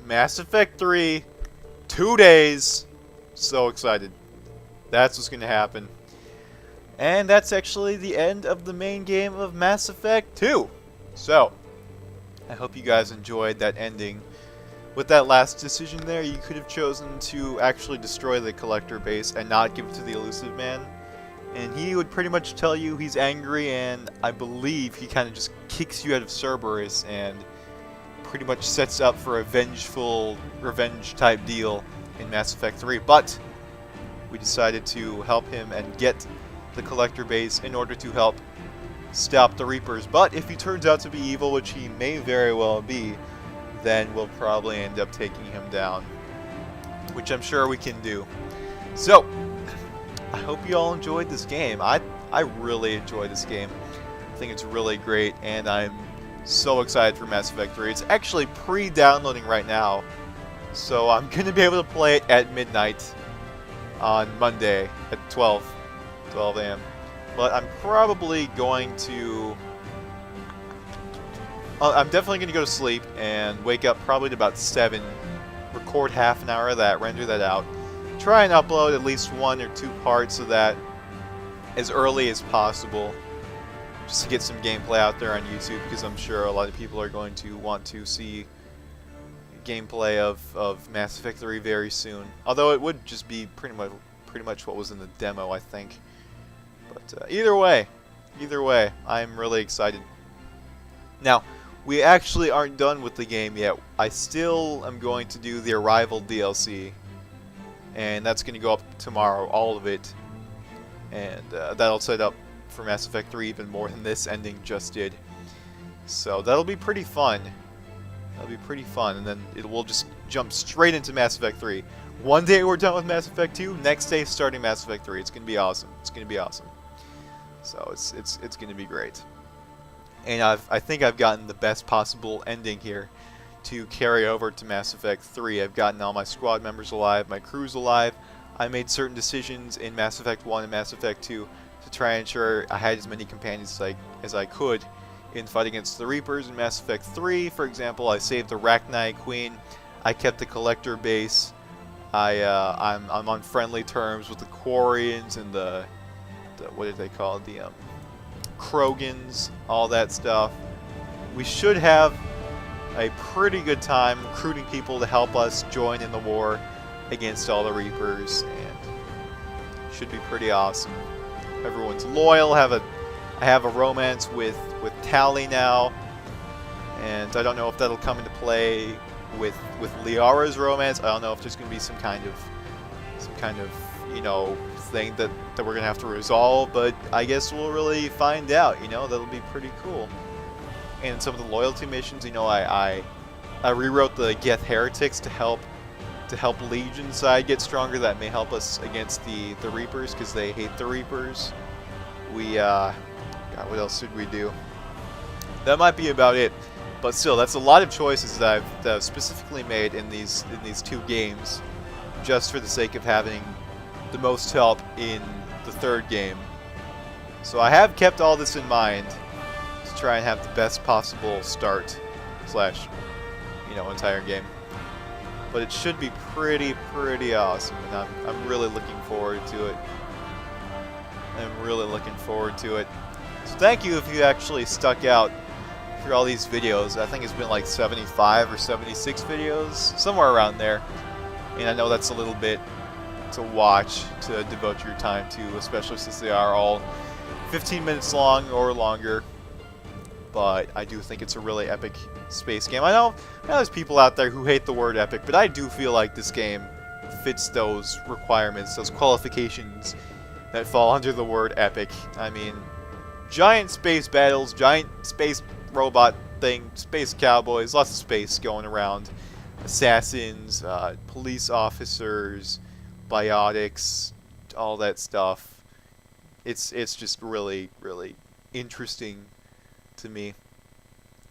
Mass Effect 3, 2 days. So excited. That's what's going to happen. And that's actually the end of the main game of Mass Effect 2. So, I hope you guys enjoyed that ending. With that last decision there, you could have chosen to actually destroy the collector base and not give it to the Illusive Man. And he would pretty much tell you he's angry, and I believe he kind of just kicks you out of Cerberus and pretty much sets up for a vengeful revenge type deal in Mass Effect 3. But we decided to help him and get the collector base in order to help stop the Reapers. But if he turns out to be evil, which he may very well be, then we'll probably end up taking him down, which I'm sure we can do. So, I hope you all enjoyed this game. I really enjoyed this game. I think it's really great, and I'm so excited for Mass Effect 3. It's actually pre-downloading right now, so I'm going to be able to play it at midnight on Monday at 12 a.m. But I'm probably going to... I'm definitely going to go to sleep and wake up probably at about 7, record half an hour of that, render that out, try and upload at least 1 or 2 parts of that as early as possible, just to get some gameplay out there on YouTube, because I'm sure a lot of people are going to want to see gameplay of Mass Effect 3 very soon. Although it would just be pretty much what was in the demo, I think. But either way, I'm really excited. Now, we actually aren't done with the game yet. I still am going to do the Arrival DLC, and that's going to go up tomorrow, all of it. And that'll set up for Mass Effect 3 even more than this ending just did. So that'll be pretty fun. That'll be pretty fun, and then we'll just jump straight into Mass Effect 3. One day we're done with Mass Effect 2, next day starting Mass Effect 3. It's going to be awesome. It's going to be awesome. So it's going to be great. And I think I've gotten the best possible ending here to carry over to Mass Effect 3. I've gotten all my squad members alive, my crew's alive. I made certain decisions in Mass Effect 1 and Mass Effect 2 to try and ensure I had as many companions as I could in fight against the Reapers. In Mass Effect 3, for example, I saved the Rachni Queen. I kept the Collector base. I'm on friendly terms with the Quarians and the what did they call it? The Krogans, all that stuff. We should have a pretty good time recruiting people to help us join in the war against all the Reapers, and should be pretty awesome. Everyone's loyal. I have a romance with Tali now, and I don't know if that'll come into play with Liara's romance. I don't know if there's going to be some kind of you know, thing that we're gonna have to resolve, but I guess we'll really find out. You know, that'll be pretty cool. And some of the loyalty missions, you know, I rewrote the Geth Heretics to help Legion side get stronger. That may help us against the Reapers, because they hate the Reapers. God, what else should we do? That might be about it. But still, that's a lot of choices that I've specifically made in these 2 games, just for the sake of having the most help in the 3rd game. So I have kept all this in mind to try and have the best possible start slash, you know, entire game. But it should be pretty awesome, and I'm really looking forward to it. I'm really looking forward to it. So thank you if you actually stuck out through all these videos. I think it's been like 75 or 76 videos, somewhere around there. And I know that's a little bit to watch, to devote your time to, especially since they are all 15 minutes long or longer. But I do think it's a really epic space game. I know there's people out there who hate the word epic, but I do feel like this game fits those requirements, those qualifications that fall under the word epic. I mean, giant space battles, giant space robot thing, space cowboys, lots of space going around, assassins, police officers, biotics, all that stuff. It's just really interesting to me.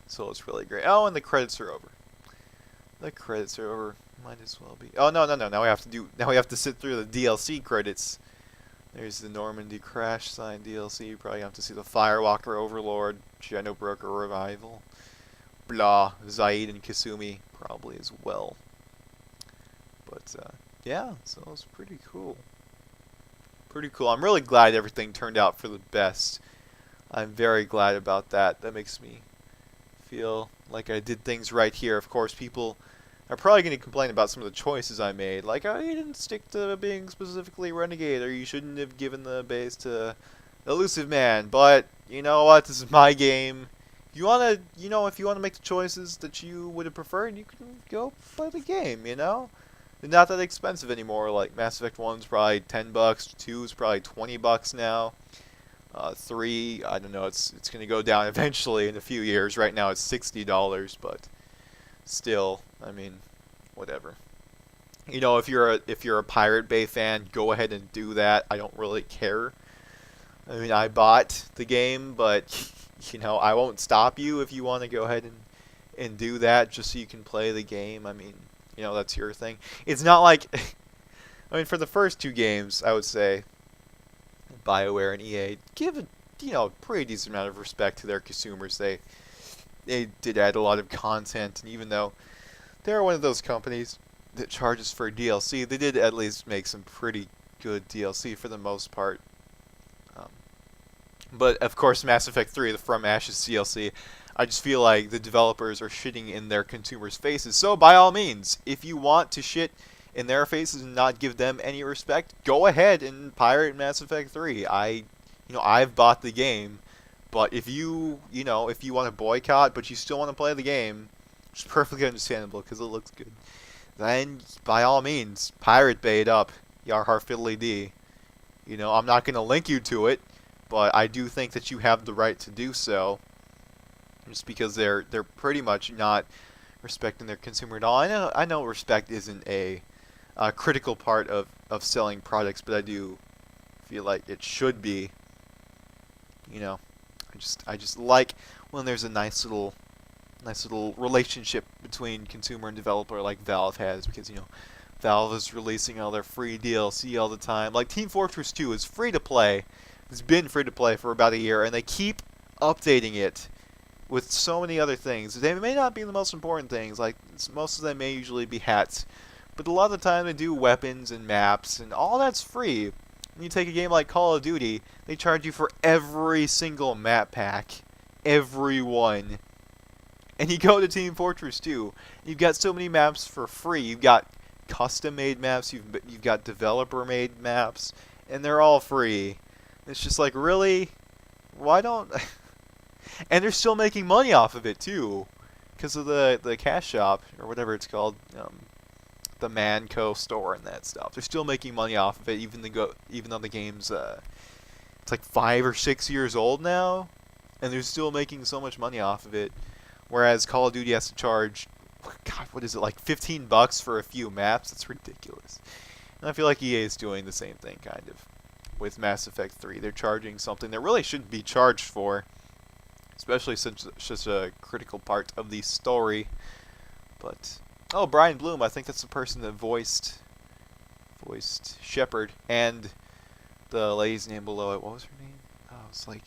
So it's really great. Oh, and the credits are over. The credits are over. Might as well be. Oh no. Now we have to sit through the DLC credits. There's the Normandy Crash Sign DLC. You probably have to see the Firewalker Overlord, Genobroker Revival, blah, Zaid and Kasumi. probably as well. But yeah, so it was pretty cool. Pretty cool. I'm really glad everything turned out for the best. I'm very glad about that. That makes me feel like I did things right here. Of course, people are probably going to complain about some of the choices I made. Like, oh, you didn't stick to being specifically Renegade, or you shouldn't have given the base to Elusive Man. But, you know what? This is my game. If you want to, if you want to make the choices that you would have preferred, you can go play the game, They're not that expensive anymore. Like, Mass Effect 1's probably $10, 2's probably $20 now. 3, I don't know, it's going to go down eventually in a few years. Right now it's $60, but still, I mean, whatever. If you're a Pirate Bay fan, go ahead and do that. I don't really care. I mean, I bought the game, but I won't stop you if you want to go ahead and do that just so you can play the game. I mean, that's your thing. It's not like I mean, for the first two games, I would say BioWare and EA give a pretty decent amount of respect to their consumers. They did add a lot of content, and even though they're one of those companies that charges for DLC, they did at least make some pretty good DLC for the most part. But of course, Mass Effect 3, the From Ashes DLC, I just feel like the developers are shitting in their consumers' faces. So by all means, if you want to shit in their faces and not give them any respect, go ahead and pirate Mass Effect 3. I've bought the game, but if you want to boycott but you still want to play the game, it's perfectly understandable because it looks good. Then by all means, Pirate Bay it up, Yarhar Fiddly D. I'm not going to link you to it, but I do think that you have the right to do so. Just because they're pretty much not respecting their consumer at all. I know respect isn't a critical part of selling products, but I do feel like it should be. I just like when there's a nice little relationship between consumer and developer like Valve has, because Valve is releasing all their free DLC all the time. Like Team Fortress 2 is free to play. It's been free to play for about a year, and they keep updating it with so many other things. They may not be the most important things, like most of them may usually be hats, but a lot of the time they do weapons and maps, and all that's free. When you take a game like Call of Duty, they charge you for every single map pack. Every one. And you go to Team Fortress 2, you've got so many maps for free. You've got custom-made maps, you've got developer-made maps, and they're all free. It's just like, really? Why don't... And they're still making money off of it, too. Because of the cash shop, or whatever it's called. The Manco store and that stuff. They're still making money off of it, even though the game's it's like 5 or 6 years old now, and they're still making so much money off of it. Whereas Call of Duty has to charge, God, what is it, like $15 for a few maps? That's ridiculous. And I feel like EA is doing the same thing, kind of, with Mass Effect 3. They're charging something they really shouldn't be charged for, especially since it's such a critical part of the story. But oh, Brian Bloom, I think that's the person that voiced Shepard, and the lady's name below it. What was her name? Oh, it's like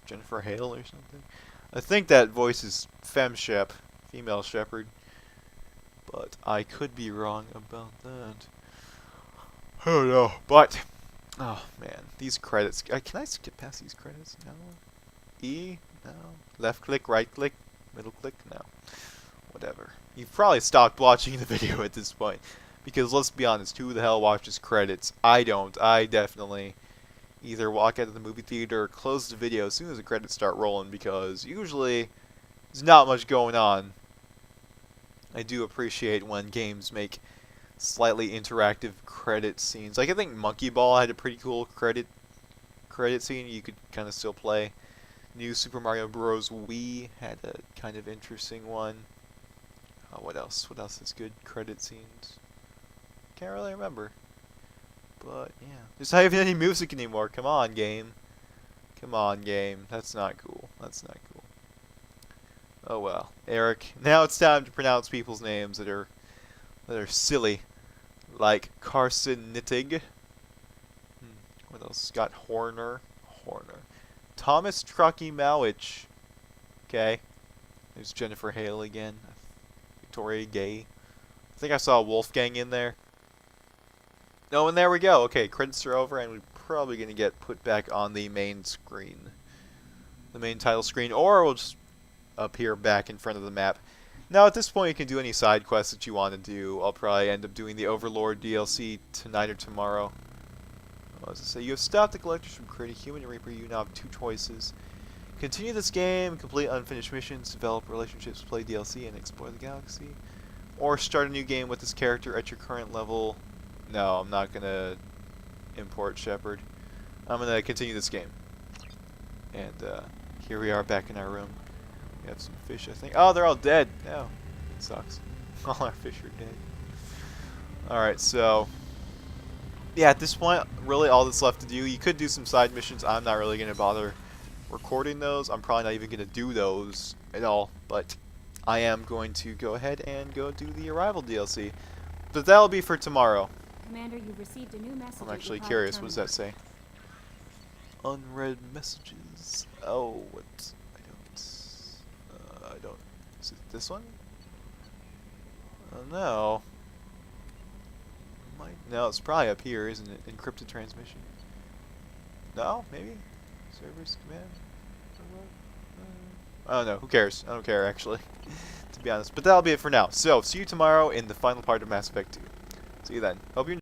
Jennifer Hale or something. I think that voice is FemShep, female Shepard, but I could be wrong about that. I don't know, but oh man, these credits. Can I skip past these credits now? E? No. Left click, right click, middle click? No. Whatever. You've probably stopped watching the video at this point. Because let's be honest, who the hell watches credits? I don't. I definitely either walk out of the movie theater or close the video as soon as the credits start rolling, because usually there's not much going on. I do appreciate when games make slightly interactive credit scenes. Like I think Monkey Ball had a pretty cool credit scene you could kind of still play. New Super Mario Bros. Wii had a kind of interesting one. What else? What else is good credit scenes? Can't really remember. But yeah, there's not even any music anymore. Come on, game. Come on, game. That's not cool. That's not cool. Oh well, Eric. Now it's time to pronounce people's names that are silly, like Carson Nittig. What else? Scott Horner. Thomas Truckee Mowich. Okay. There's Jennifer Hale again. Victoria Gay. I think I saw Wolfgang in there. Oh, and there we go. Okay, credits are over, and we're probably going to get put back on the main screen. The main title screen, or we'll just appear back in front of the map. Now, at this point, you can do any side quests that you want to do. I'll probably end up doing the Overlord DLC tonight or tomorrow. What does it say? You have stopped the collectors from creating Human Reaper. You now have 2 choices. Continue this game, complete unfinished missions, develop relationships, play DLC, and explore the galaxy. Or start a new game with this character at your current level. No, I'm not going to import Shepard. I'm going to continue this game. And here we are back in our room. We have some fish, I think. Oh, they're all dead. No, it sucks. All our fish are dead. Alright, so... yeah, at this point, really all that's left to do, you could do some side missions. I'm not really going to bother recording those. I'm probably not even going to do those at all, but I am going to go ahead and go do the Arrival DLC. But that'll be for tomorrow. Commander, you've received a new message. I'm actually curious. What does that say? Unread messages. Oh, what? I don't. Is it this one? Oh, no. No, it's probably up here, isn't it? Encrypted transmission. No, maybe? Servers command? I don't know. Who cares? I don't care, actually, to be honest. But that'll be it for now. So, see you tomorrow in the final part of Mass Effect 2. See you then. Hope you